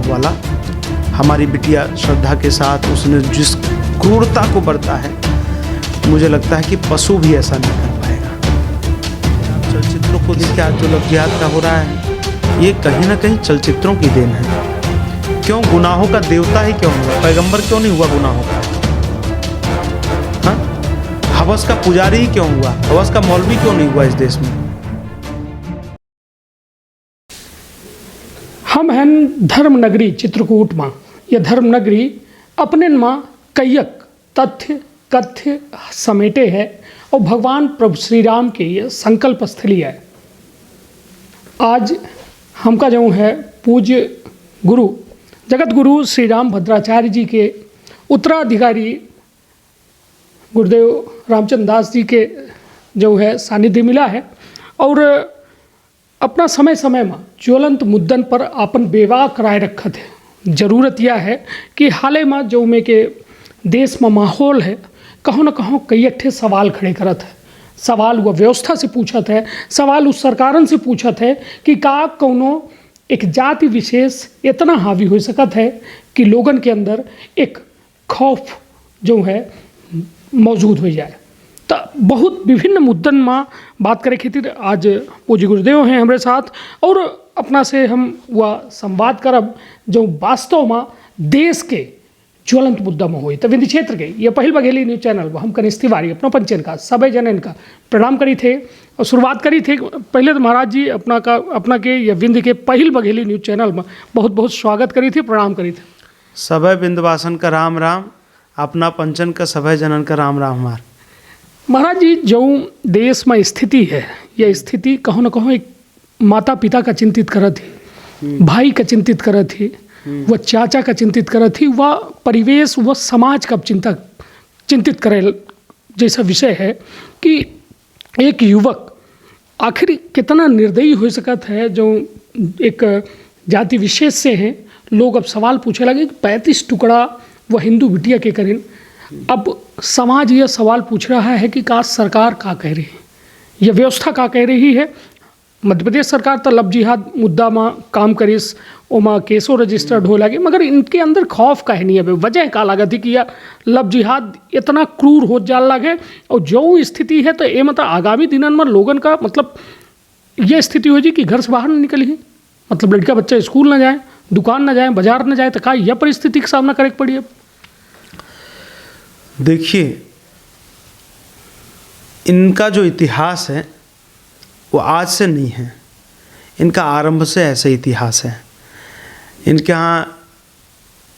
आफ्ताब वाला, हमारी बिटिया श्रद्धा के साथ उसने जिस क्रूरता को बरता है, मुझे लगता है कि पशु भी ऐसा नहीं कर पाएगा। चलचित्रों को देखिए, आज जो लव जिहाद का हो रहा है, ये कहीं ना कहीं चलचित्रों की देन है। क्यों गुनाहों का देवता ही क्यों हुआ? पैगंबर क्यों नहीं हुआ गुनाहों का? हवस का पुजारी ही क्यों हुआ? हवस का मौलवी क्यों नहीं हुआ इस देश में? हम हैं धर्म नगरी चित्रकूट माँ। यह धर्म नगरी अपने माँ कैयक तथ्य कथ्य समेटे है और भगवान प्रभु श्री राम के ये संकल्प स्थली है। आज हमका जो है पूज्य गुरु जगत गुरु श्री राम भद्राचार्य जी के उत्तराधिकारी गुरुदेव रामचंद्र दास जी के जो है सानिध्य मिला है और अपना समय समय में ज्वलंत मुद्दन पर अपन बेवाक राय रखत है। ज़रूरत यह है कि हाल में जो में के देश में माहौल है, कहों न कहों कई अट्ठे सवाल खड़े करत है। सवाल वह व्यवस्था से पूछत है, सवाल उस सरकारन से पूछत है कि का कौनो एक जाति विशेष इतना हावी हो सकत है कि लोगन के अंदर एक खौफ जो है मौजूद हो जाए। तो बहुत विभिन्न मुद्दन में बात करे खातिर आज पूज्य गुरुदेव हैं हमारे साथ और अपना से हम वह संवाद करब जो वास्तव में देश के ज्वलंत मुद्दा में हुई। तो विंध्य क्षेत्र के ये पहल बघेली न्यूज़ चैनल हम कनिष्ठ तिवारी अपना पंचन का सभी जन का प्रणाम करी थे और शुरुआत करी थे। पहले तो महाराज जी अपना के या विंध्य के पहल बघेली न्यूज़ चैनल में बहुत बहुत स्वागत करी थी, प्रणाम करी थे। सभय विंध्यवासन का राम राम, अपना पंचन का सभय जनन का राम राम। हमार महाराज जी जो देश में स्थिति है, यह स्थिति कहो न कहो एक माता पिता का चिंतित करत थी, भाई का चिंतित करत थी, वह चाचा का चिंतित करत थी, वह परिवेश वह समाज का चिंतित करे जैसा विषय है कि एक युवक आखिर कितना निर्दयी हो सकत है जो एक जाति विशेष से हैं। लोग अब सवाल पूछे लगे कि 35 टुकड़ा वह हिंदू बिटिया के करें। अब समाज यह सवाल पूछ रहा है कि का सरकार का कह रही है, यह व्यवस्था का कह रही है। मध्य प्रदेश सरकार तो लव जिहाद मुद्दा में काम करिस, ओमा केसो रजिस्टर्ड हो लगे, मगर इनके अंदर खौफ का है नहीं है। वजह का लागत है कि यह लव जिहाद इतना क्रूर हो जा लगे और जो स्थिति है तो ये मतलब आगामी दिनों में लोगन का मतलब यह स्थिति हो जी कि घर से बाहर न निकली, मतलब लड़का बच्चा स्कूल न जाए, दुकान न जाए, बाजार न जाए, तो का यह परिस्थिति का सामना करे पड़ी। अब देखिए, इनका जो इतिहास है वो आज से नहीं है, इनका आरंभ से ऐसे इतिहास है। इनके यहाँ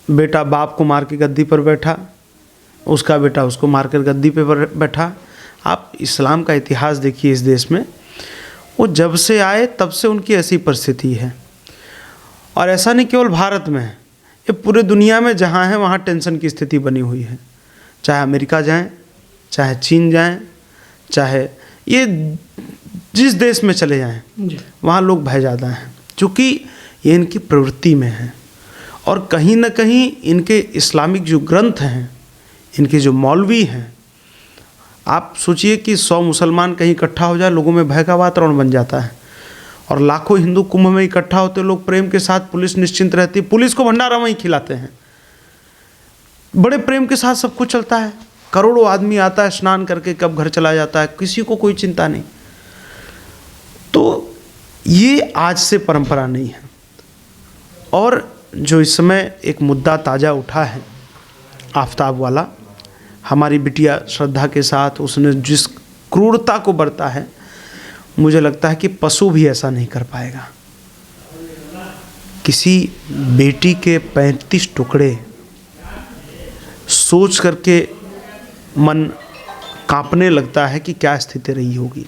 बेटा बाप को मार के गद्दी पर बैठा, उसका बेटा उसको मार कर गद्दी पर बैठा। आप इस्लाम का इतिहास देखिए इस देश में, वो जब से आए तब से उनकी ऐसी परिस्थिति है। और ऐसा नहीं केवल भारत में है, ये पूरे दुनिया में जहाँ है वहाँ टेंशन की स्थिति बनी हुई है। चाहे अमेरिका जाएं, चाहे चीन जाएं, चाहे ये जिस देश में चले जाएं, वहाँ लोग भय ज़्यादा हैं, क्योंकि ये इनकी प्रवृत्ति में है। और कहीं ना कहीं इनके इस्लामिक जो ग्रंथ हैं, इनके जो मौलवी हैं, आप सोचिए कि 100 मुसलमान कहीं इकट्ठा हो जाए, लोगों में भय का वातावरण बन जाता है। और लाखों हिंदू कुंभ में इकट्ठा होते लोग प्रेम के साथ, पुलिस निश्चिंत रहती, पुलिस को भंडारा वहीं खिलाते हैं, बड़े प्रेम के साथ सब कुछ चलता है। करोड़ों आदमी आता है स्नान करके, कब घर चला जाता है, किसी को कोई चिंता नहीं। तो ये आज से परंपरा नहीं है। और जो इस समय एक मुद्दा ताज़ा उठा है आफ्ताब वाला, हमारी बिटिया श्रद्धा के साथ उसने जिस क्रूरता को बरता है, मुझे लगता है कि पशु भी ऐसा नहीं कर पाएगा। किसी बेटी के 35 टुकड़े सोच करके मन कांपने लगता है कि क्या स्थिति रही होगी।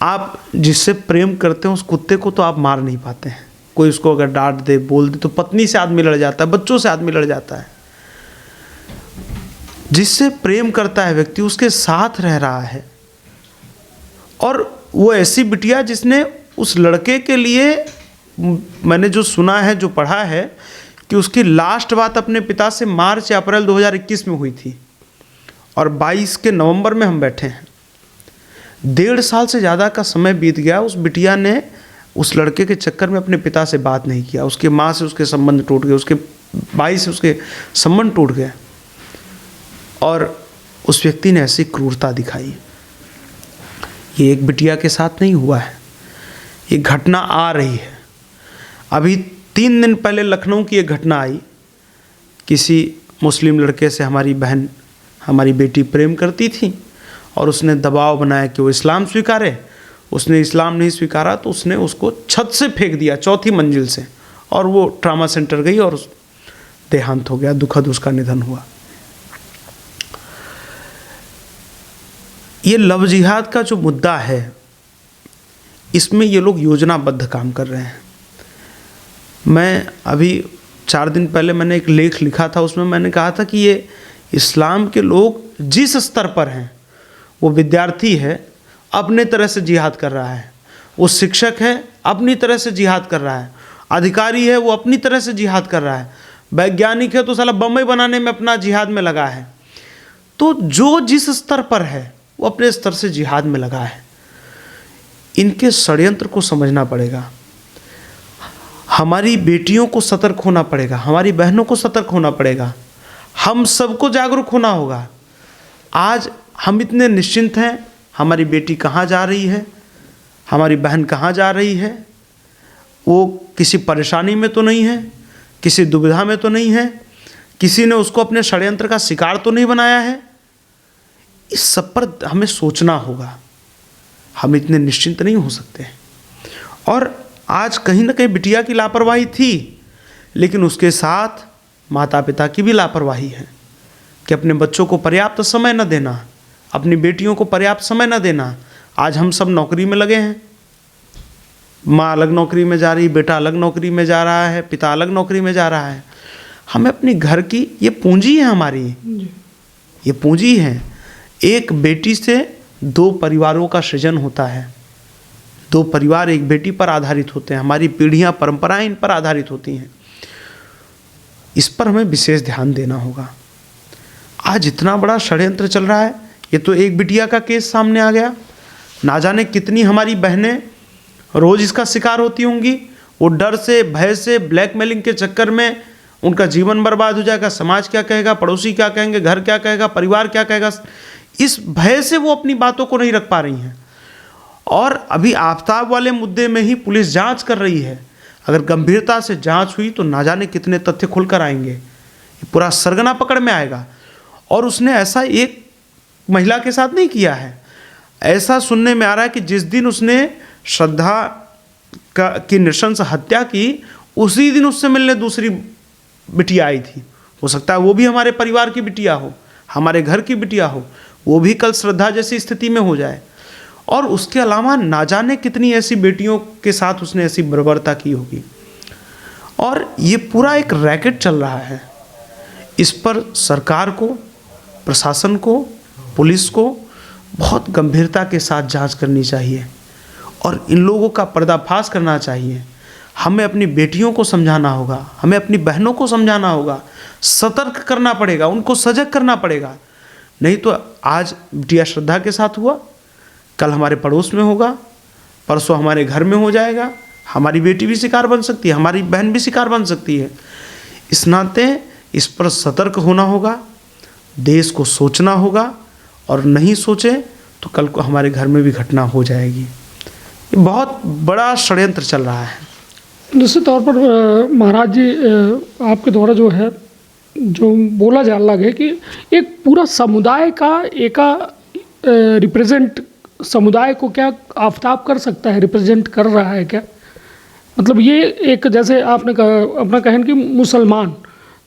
आप जिससे प्रेम करते हैं उस कुत्ते को तो आप मार नहीं पाते हैं। कोई उसको अगर डांट दे, बोल दे, तो पत्नी से आदमी लड़ जाता है, बच्चों से आदमी लड़ जाता है। जिससे प्रेम करता है व्यक्ति, उसके साथ रह रहा है, और वो ऐसी बिटिया जिसने उस लड़के के लिए, मैंने जो सुना है, जो पढ़ा है, कि उसकी लास्ट बात अपने पिता से मार्च या अप्रैल 2021 में हुई थी और 22 के नवंबर में हम बैठे हैं। 1.5 साल से ज़्यादा का समय बीत गया। उस बिटिया ने उस लड़के के चक्कर में अपने पिता से बात नहीं किया, उसके माँ से उसके संबंध टूट गए, उसके भाई से उसके संबंध टूट गए, और उस व्यक्ति ने ऐसी क्रूरता दिखाई। ये एक बिटिया के साथ नहीं हुआ है, ये घटना आ रही है। अभी 3 दिन पहले लखनऊ की एक घटना आई, किसी मुस्लिम लड़के से हमारी बहन, हमारी बेटी प्रेम करती थी और उसने दबाव बनाया कि वो इस्लाम स्वीकारे। उसने इस्लाम नहीं स्वीकारा तो उसने उसको छत से फेंक दिया 4थी मंजिल से, और वो ट्रामा सेंटर गई और देहांत हो गया, दुखद उसका निधन हुआ। ये लव जिहाद का जो मुद्दा है, इसमें ये लोग योजनाबद्ध काम कर रहे हैं। मैं अभी 4 दिन पहले मैंने एक लेख लिखा था, उसमें मैंने कहा था कि ये इस्लाम के लोग जिस स्तर पर हैं, वो विद्यार्थी है अपने तरह से जिहाद कर रहा है, वो शिक्षक है अपनी तरह से जिहाद कर रहा है, अधिकारी है वो अपनी तरह से जिहाद कर रहा है, वैज्ञानिक है तो साला बम्बई बनाने में अपना जिहाद में लगा है। तो जो जिस स्तर पर है वो अपने स्तर से जिहाद में लगा है। इनके षड्यंत्र को समझना पड़ेगा, हमारी बेटियों को सतर्क होना पड़ेगा, हमारी बहनों को सतर्क होना पड़ेगा, हम सबको जागरूक होना होगा। आज हम इतने निश्चिंत हैं, हमारी बेटी कहाँ जा रही है, हमारी बहन कहाँ जा रही है, वो किसी परेशानी में तो नहीं है, किसी दुविधा में तो नहीं है, किसी ने उसको अपने षड्यंत्र का शिकार तो नहीं बनाया है। इस सब पर हमें सोचना होगा, हम इतने निश्चिंत नहीं हो सकते। और आज कहीं ना कहीं बिटिया की लापरवाही थी, लेकिन उसके साथ माता पिता की भी लापरवाही है कि अपने बच्चों को पर्याप्त समय न देना, अपनी बेटियों को पर्याप्त समय न देना। आज हम सब नौकरी में लगे हैं, माँ अलग नौकरी में जा रही, बेटा अलग नौकरी में जा रहा है, पिता अलग नौकरी में जा रहा है। हमें अपनी घर की, ये पूंजी है हमारी, ये पूंजी है। एक बेटी से 2 परिवारों का सृजन होता है, 2 परिवार एक बेटी पर आधारित होते हैं, हमारी पीढ़ियाँ परंपराएं इन पर आधारित होती हैं। इस पर हमें विशेष ध्यान देना होगा। आज इतना बड़ा षड्यंत्र चल रहा है, ये तो एक बिटिया का केस सामने आ गया, ना जाने कितनी हमारी बहनें रोज़ इसका शिकार होती होंगी। वो डर से, भय से, ब्लैकमेलिंग के चक्कर में उनका जीवन बर्बाद हो जाएगा, समाज क्या कहेगा, पड़ोसी क्या कहेंगे, घर क्या कहेगा, परिवार क्या कहेगा, इस भय से वो अपनी बातों को नहीं रख पा रही हैं। और अभी आफताब वाले मुद्दे में ही पुलिस जांच कर रही है। अगर गंभीरता से जांच हुई तो ना जाने कितने तथ्य खुलकर आएंगे, ये पूरा सरगना पकड़ में आएगा। और उसने ऐसा एक महिला के साथ नहीं किया है, ऐसा सुनने में आ रहा है कि जिस दिन उसने श्रद्धा की नृशंस हत्या की, उसी दिन उससे मिलने दूसरी बिटिया आई थी। हो सकता है वो भी हमारे परिवार की बिटिया हो, हमारे घर की बिटिया हो, वो भी कल श्रद्धा जैसी स्थिति में हो जाए। और उसके अलावा ना जाने कितनी ऐसी बेटियों के साथ उसने ऐसी बर्बरता की होगी। और ये पूरा एक रैकेट चल रहा है। इस पर सरकार को, प्रशासन को, पुलिस को बहुत गंभीरता के साथ जांच करनी चाहिए और इन लोगों का पर्दाफाश करना चाहिए। हमें अपनी बेटियों को समझाना होगा, हमें अपनी बहनों को समझाना होगा, सतर्क करना पड़ेगा, उनको सजग करना पड़ेगा। नहीं तो आज बिटिया श्रद्धा के साथ हुआ, कल हमारे पड़ोस में होगा, परसों हमारे घर में हो जाएगा। हमारी बेटी भी शिकार बन सकती है, हमारी बहन भी शिकार बन सकती है। इस नाते इस पर सतर्क होना होगा, देश को सोचना होगा, और नहीं सोचे तो कल को हमारे घर में भी घटना हो जाएगी। ये बहुत बड़ा षड्यंत्र चल रहा है। निश्चित तौर पर महाराज जी, आपके द्वारा जो है जो बोला जा रहा है कि एक पूरा समुदाय का रिप्रेजेंट, समुदाय को क्या आफताब कर सकता है, रिप्रेजेंट कर रहा है क्या? मतलब ये एक, जैसे आपने कहा अपना कहन कि मुसलमान,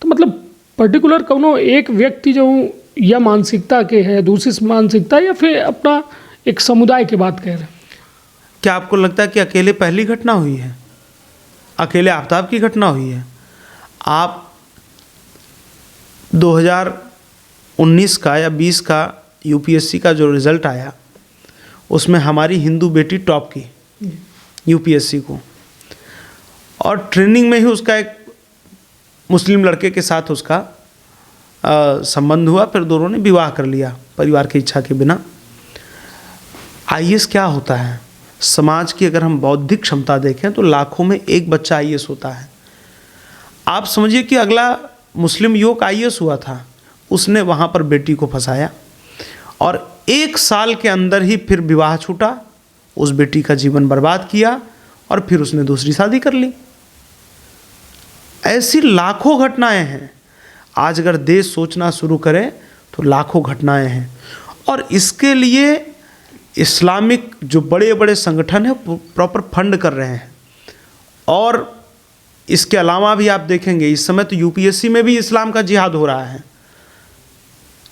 तो मतलब पर्टिकुलर कौनो एक व्यक्ति जो या मानसिकता के है, दूसरी मानसिकता, या फिर अपना एक समुदाय की बात कह रहे हैं? क्या आपको लगता है कि अकेले पहली घटना हुई है, अकेले आफताब की घटना हुई है? आप 2019 का या 20 का यूपीएससी का जो रिज़ल्ट आया, उसमें हमारी हिंदू बेटी टॉप की यूपीएससी को, और ट्रेनिंग में ही उसका एक मुस्लिम लड़के के साथ उसका संबंध हुआ, फिर दोनों ने विवाह कर लिया परिवार की इच्छा के बिना। आईएएस क्या होता है? समाज की अगर हम बौद्धिक क्षमता देखें तो लाखों में एक बच्चा आईएएस होता है। आप समझिए कि अगला मुस्लिम युवक आईएएस हुआ था, उसने वहाँ पर बेटी को फंसाया और 1 साल के अंदर ही फिर विवाह छूटा, उस बेटी का जीवन बर्बाद किया और फिर उसने दूसरी शादी कर ली। ऐसी लाखों घटनाएं हैं। आज अगर देश सोचना शुरू करे तो लाखों घटनाएं हैं और इसके लिए इस्लामिक जो बड़े बड़े संगठन हैं प्रॉपर फंड कर रहे हैं। और इसके अलावा भी आप देखेंगे इस समय तो यूपीएससी में भी इस्लाम का जिहाद हो रहा है।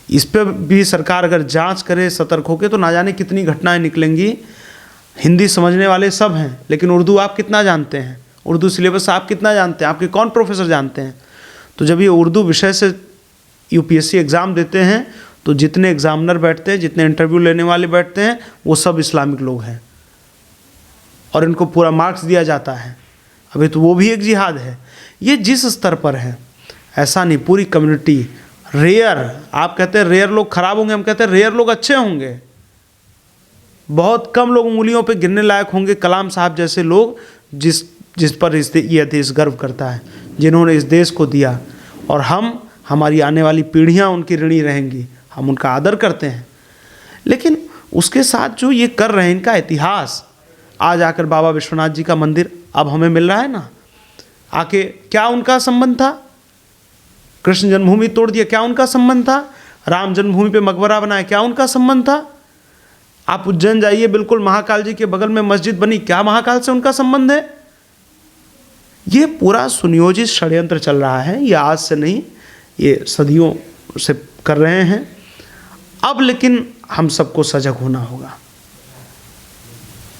इस पर भी सरकार अगर जांच करे सतर्क होकर तो ना जाने कितनी घटनाएं निकलेंगी। हिंदी समझने वाले सब हैं, लेकिन उर्दू आप कितना जानते हैं? उर्दू सिलेबस आप कितना जानते हैं? आपके कौन प्रोफेसर जानते हैं? तो जब ये उर्दू विषय से यूपीएससी एग्ज़ाम देते हैं तो जितने एग्जामिनर बैठते हैं, जितने इंटरव्यू लेने वाले बैठते हैं, वो सब इस्लामिक लोग हैं और इनको पूरा मार्क्स दिया जाता है। अभी तो वो भी एक जिहाद है। ये जिस स्तर पर है, ऐसा नहीं, पूरी कम्युनिटी रेयर, आप कहते हैं रेयर लोग खराब होंगे, हम कहते हैं रेयर लोग अच्छे होंगे। बहुत कम लोग उंगलियों पे गिनने लायक होंगे कलाम साहब जैसे लोग जिस पर यह देश गर्व करता है, जिन्होंने इस देश को दिया। और हमारी आने वाली पीढ़ियां उनकी ऋणी रहेंगी, हम उनका आदर करते हैं। लेकिन उसके साथ जो ये कर रहे हैं, इनका इतिहास, आज आकर बाबा विश्वनाथ जी का मंदिर अब हमें मिल रहा है ना, आके क्या उनका संबंध था? कृष्ण जन्मभूमि तोड़ दिया, क्या उनका संबंध था? राम जन्मभूमि पे मकबरा बनाया, क्या उनका संबंध था? आप उज्जैन जाइए, बिल्कुल महाकाल जी के बगल में मस्जिद बनी, क्या महाकाल से उनका संबंध है? ये पूरा सुनियोजित षड्यंत्र चल रहा है। ये आज से नहीं, ये सदियों से कर रहे हैं। अब लेकिन हम सबको सजग होना होगा,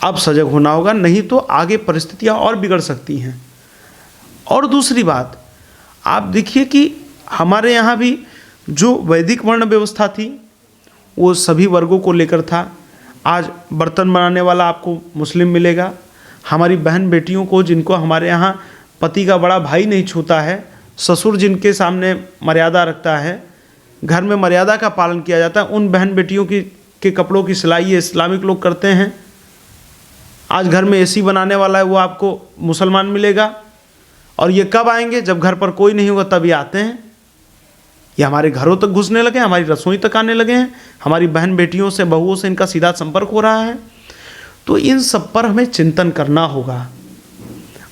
अब सजग होना होगा, नहीं तो आगे परिस्थितियां और बिगड़ सकती हैं। और दूसरी बात, आप देखिए कि हमारे यहाँ भी जो वैदिक वर्ण व्यवस्था थी वो सभी वर्गों को लेकर था। आज बर्तन बनाने वाला आपको मुस्लिम मिलेगा, हमारी बहन बेटियों को जिनको हमारे यहाँ पति का बड़ा भाई नहीं छूता है, ससुर जिनके सामने मर्यादा रखता है, घर में मर्यादा का पालन किया जाता है, उन बहन बेटियों के कपड़ों की सिलाई ये इस्लामिक लोग करते हैं। आज घर में एसी बनाने वाला है वो आपको मुसलमान मिलेगा। और ये कब आएंगे? जब घर पर कोई नहीं होगा तभी आते हैं। ये हमारे घरों तक घुसने लगे, हमारी रसोई तक आने लगे हैं, हमारी बहन बेटियों से, बहुओं से इनका सीधा संपर्क हो रहा है। तो इन सब पर हमें चिंतन करना होगा।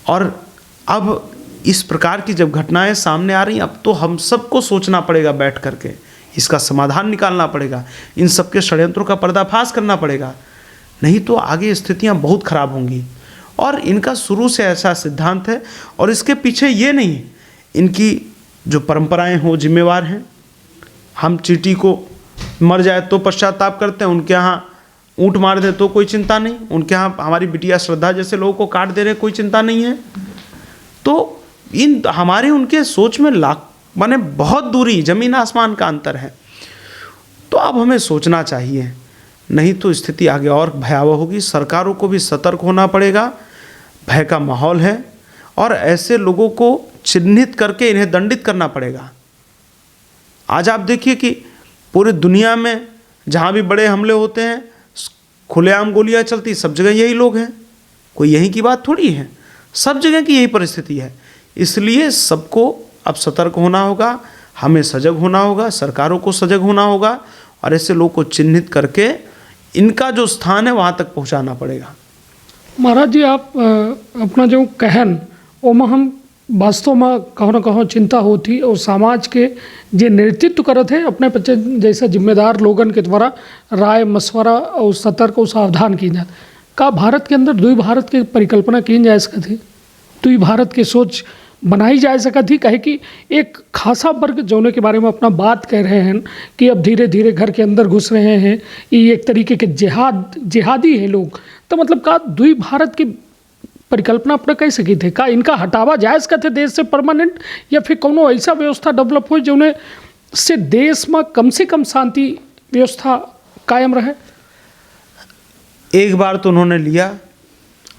और अब इस प्रकार की जब घटनाएं सामने आ रही हैं, अब तो हम सबको सोचना पड़ेगा, बैठ करके इसका समाधान निकालना पड़ेगा, इन सबके षड्यंत्रों का पर्दाफाश करना पड़ेगा, नहीं तो आगे स्थितियां बहुत खराब होंगी। और इनका शुरू से ऐसा सिद्धांत है और इसके पीछे ये नहीं, इनकी जो परंपराएं हो जिम्मेवार हैं। हम चींटी को मर जाए तो पश्चाताप करते हैं, उनके यहाँ ऊँट मार दे तो कोई चिंता नहीं, उनके यहाँ हमारी बिटिया श्रद्धा जैसे लोगों को काट दे रहे कोई चिंता नहीं है। तो इन हमारे उनके सोच में माने बहुत दूरी, जमीन आसमान का अंतर है। तो अब हमें सोचना चाहिए, नहीं तो स्थिति आगे और भयावह होगी। सरकारों को भी सतर्क होना पड़ेगा, भय का माहौल है और ऐसे लोगों को चिन्हित करके इन्हें दंडित करना पड़ेगा। आज आप देखिए कि पूरी दुनिया में जहाँ भी बड़े हमले होते हैं, खुलेआम गोलियाँ चलती, सब जगह यही लोग हैं, कोई यहीं की बात थोड़ी है, सब जगह की यही परिस्थिति है। इसलिए सबको अब सतर्क होना होगा, हमें सजग होना होगा, सरकारों को सजग होना होगा और ऐसे लोगों को चिन्हित करके इनका जो स्थान है वहाँ तक पहुँचाना पड़ेगा। महाराज जी, आप अपना जो कहन ओमा हम वास्तव में कहो न कहो चिंता होती और समाज के जे नेतृत्व करत है अपने बच्चे जैसे जिम्मेदार लोगन के द्वारा राय मशवरा और सतर्क और सावधान की जाए। का भारत के अंदर दुई भारत की परिकल्पना की जा सकती, दुई भारत की सोच बनाई जा सकती, कहे कि एक खासा वर्ग जौने के बारे में अपना बात कह रहे हैं कि अब धीरे धीरे घर के अंदर घुस रहे हैं, ये एक तरीके के जिहादी हैं लोग। तो मतलब का दुई भारत की परिकल्पना अपना कह सकी थे, का इनका हटावा जायज़ का थे देश से परमानेंट, या फिर कोनो ऐसा व्यवस्था डेवलप हो जो से देश में कम से कम शांति व्यवस्था कायम रहे। एक बार तो उन्होंने लिया,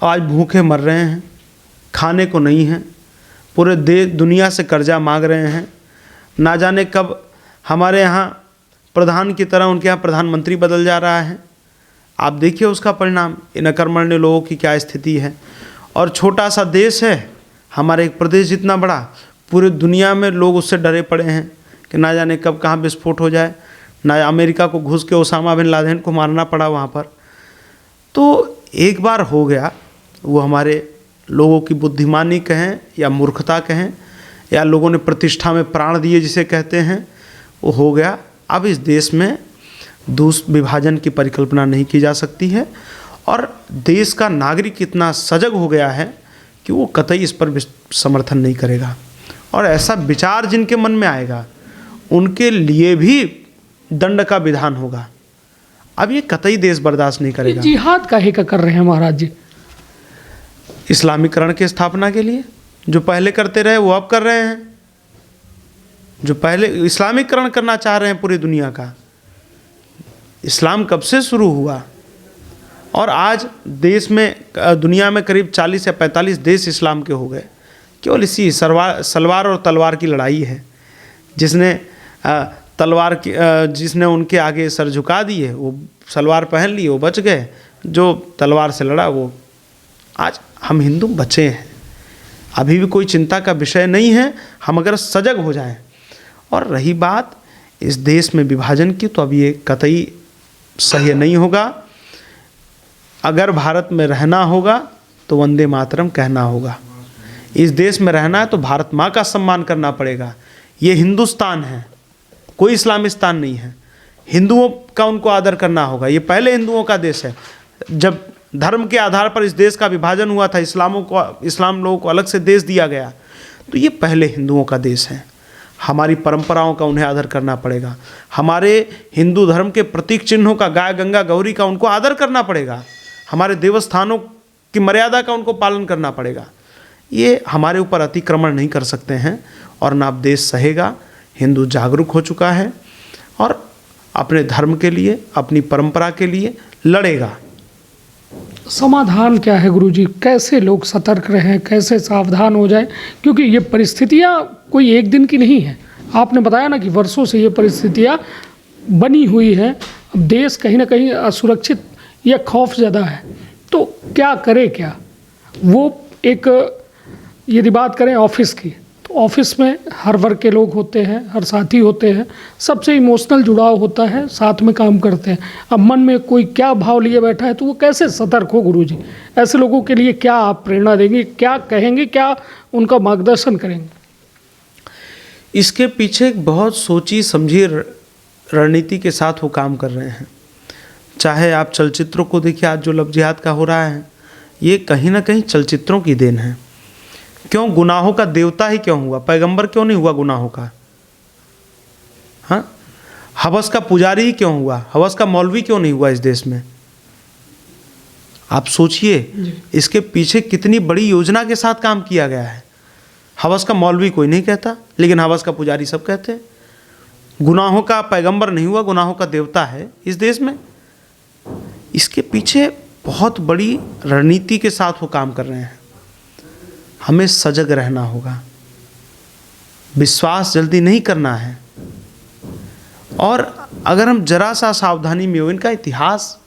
आज भूखे मर रहे हैं, खाने को नहीं है, पूरे दुनिया से कर्जा मांग रहे हैं। ना जाने कब हमारे यहाँ प्रधान की तरह उनके यहाँ प्रधानमंत्री बदल जा रहा है। आप देखिए उसका परिणाम, इन अकर्मण्य लोगों की क्या स्थिति है। और छोटा सा देश है, हमारा एक प्रदेश जितना बड़ा, पूरे दुनिया में लोग उससे डरे पड़े हैं कि ना जाने कब कहाँ विस्फोट हो जाए। ना अमेरिका को घुस के ओसामा बिन लादेन को मारना पड़ा वहाँ पर। तो एक बार हो गया, वो हमारे लोगों की बुद्धिमानी कहें या मूर्खता कहें, या लोगों ने प्रतिष्ठा में प्राण दिए जिसे कहते हैं, वो हो गया। अब इस देश में विभाजन की परिकल्पना नहीं की जा सकती है। और देश का नागरिक इतना सजग हो गया है कि वो कतई इस पर समर्थन नहीं करेगा। और ऐसा विचार जिनके मन में आएगा उनके लिए भी दंड का विधान होगा। अब ये कतई देश बर्दाश्त नहीं करेगा। जिहाद काहे का कर रहे हैं महाराज जी? इस्लामीकरण की स्थापना के लिए। जो पहले करते रहे वो अब कर रहे हैं। जो पहले इस्लामीकरण करना चाह रहे हैं पूरी दुनिया का। इस्लाम कब से शुरू हुआ और आज देश में, दुनिया में करीब 40 या 45 देश इस्लाम के हो गए। केवल इसी सलवार और तलवार की लड़ाई है। जिसने जिसने उनके आगे सर झुका दिए वो सलवार पहन लिए, वो बच गए। जो तलवार से लड़ा वो, आज हम हिंदू बचे हैं। अभी भी कोई चिंता का विषय नहीं है, हम अगर सजग हो जाएं। और रही बात इस देश में विभाजन की, तो अब ये कतई सही नहीं होगा। अगर भारत में रहना होगा तो वंदे मातरम कहना होगा। इस देश में रहना है तो भारत माँ का सम्मान करना पड़ेगा। ये हिंदुस्तान है, कोई इस्लामिस्तान नहीं है। हिंदुओं का उनको आदर करना होगा। ये पहले हिंदुओं का देश है। जब धर्म के आधार पर इस देश का विभाजन हुआ था, इस्लाम लोगों को अलग से देश दिया गया, तो ये पहले हिंदुओं का देश है। हमारी परंपराओं का उन्हें आदर करना पड़ेगा। हमारे हिंदू धर्म के प्रतीक चिन्हों का, गाय गंगा गौरी का उनको आदर करना पड़ेगा। हमारे देवस्थानों की मर्यादा का उनको पालन करना पड़ेगा। ये हमारे ऊपर अतिक्रमण नहीं कर सकते हैं और ना अब देश सहेगा। हिंदू जागरूक हो चुका है और अपने धर्म के लिए, अपनी परंपरा के लिए लड़ेगा। समाधान क्या है गुरुजी? कैसे लोग सतर्क रहें, कैसे सावधान हो जाएं? क्योंकि ये परिस्थितियाँ कोई एक दिन की नहीं है। आपने बताया ना कि वर्षों से ये परिस्थितियाँ बनी हुई हैं। अब देश कहीं ना कहीं असुरक्षित या खौफजदा है, तो क्या करे क्या? वो एक, यदि बात करें ऑफिस की, तो ऑफिस में हर वर्ग के लोग होते हैं, हर साथी होते हैं, सबसे इमोशनल जुड़ाव होता है, साथ में काम करते हैं। अब मन में कोई क्या भाव लिए बैठा है तो वो कैसे सतर्क हो गुरुजी? ऐसे लोगों के लिए क्या आप प्रेरणा देंगे, क्या कहेंगे, क्या उनका मार्गदर्शन करेंगे? इसके पीछे एक बहुत सोची समझी रणनीति के साथ वो काम कर रहे हैं। चाहे आप चलचित्रों को देखिए, आज जो लव जिहाद का हो रहा है, ये कहीं ना कहीं चलचित्रों की देन है। क्यों? गुनाहों का देवता ही क्यों हुआ? पैगंबर क्यों नहीं हुआ गुनाहों का? हाँ, हवस का पुजारी ही क्यों हुआ? हवस का मौलवी क्यों नहीं हुआ इस देश में? आप सोचिए, इसके पीछे कितनी बड़ी योजना के साथ काम किया गया है। हवस का मौलवी कोई नहीं कहता, लेकिन हवस का पुजारी सब कहते हैं। गुनाहों का पैगंबर नहीं हुआ, गुनाहों का देवता है इस देश में। इसके पीछे बहुत बड़ी रणनीति के साथ वो काम कर रहे हैं। हमें सजग रहना होगा, विश्वास जल्दी नहीं करना है। और अगर हम जरा सा सावधानी में हो, इनका इतिहास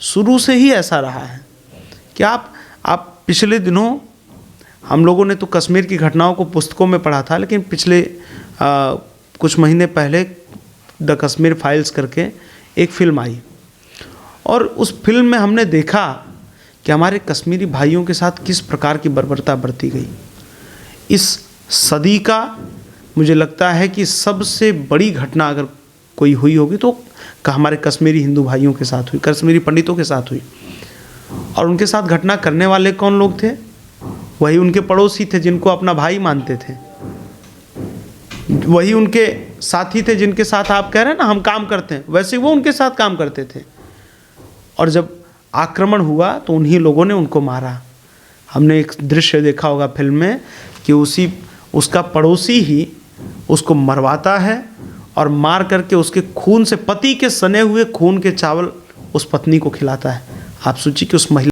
शुरू से ही ऐसा रहा है कि आप पिछले दिनों हम लोगों ने तो कश्मीर की घटनाओं को पुस्तकों में पढ़ा था, लेकिन पिछले कुछ महीने पहले द कश्मीर फाइल्स करके एक फिल्म आई, और उस फिल्म में हमने देखा कि हमारे कश्मीरी भाइयों के साथ किस प्रकार की बर्बरता बरती गई। इस सदी का मुझे लगता है कि सबसे बड़ी घटना अगर कोई हुई होगी तो हमारे कश्मीरी हिंदू भाइयों के साथ हुई, कश्मीरी पंडितों के साथ हुई। और उनके साथ घटना करने वाले कौन लोग थे? वही उनके पड़ोसी थे जिनको अपना भाई मानते थे, वही उनके साथी थे जिनके साथ आप कह रहे हैं ना हम काम करते हैं, वैसे वो उनके साथ काम करते थे। और जब आक्रमण हुआ तो उन्हीं लोगों ने उनको मारा। हमने एक दृश्य देखा होगा फिल्म में कि उसका पड़ोसी ही उसको मरवाता है और मार करके उसके खून से, पति के सने हुए खून के चावल उस पत्नी को खिलाता है। आप सोचिए कि उस महिला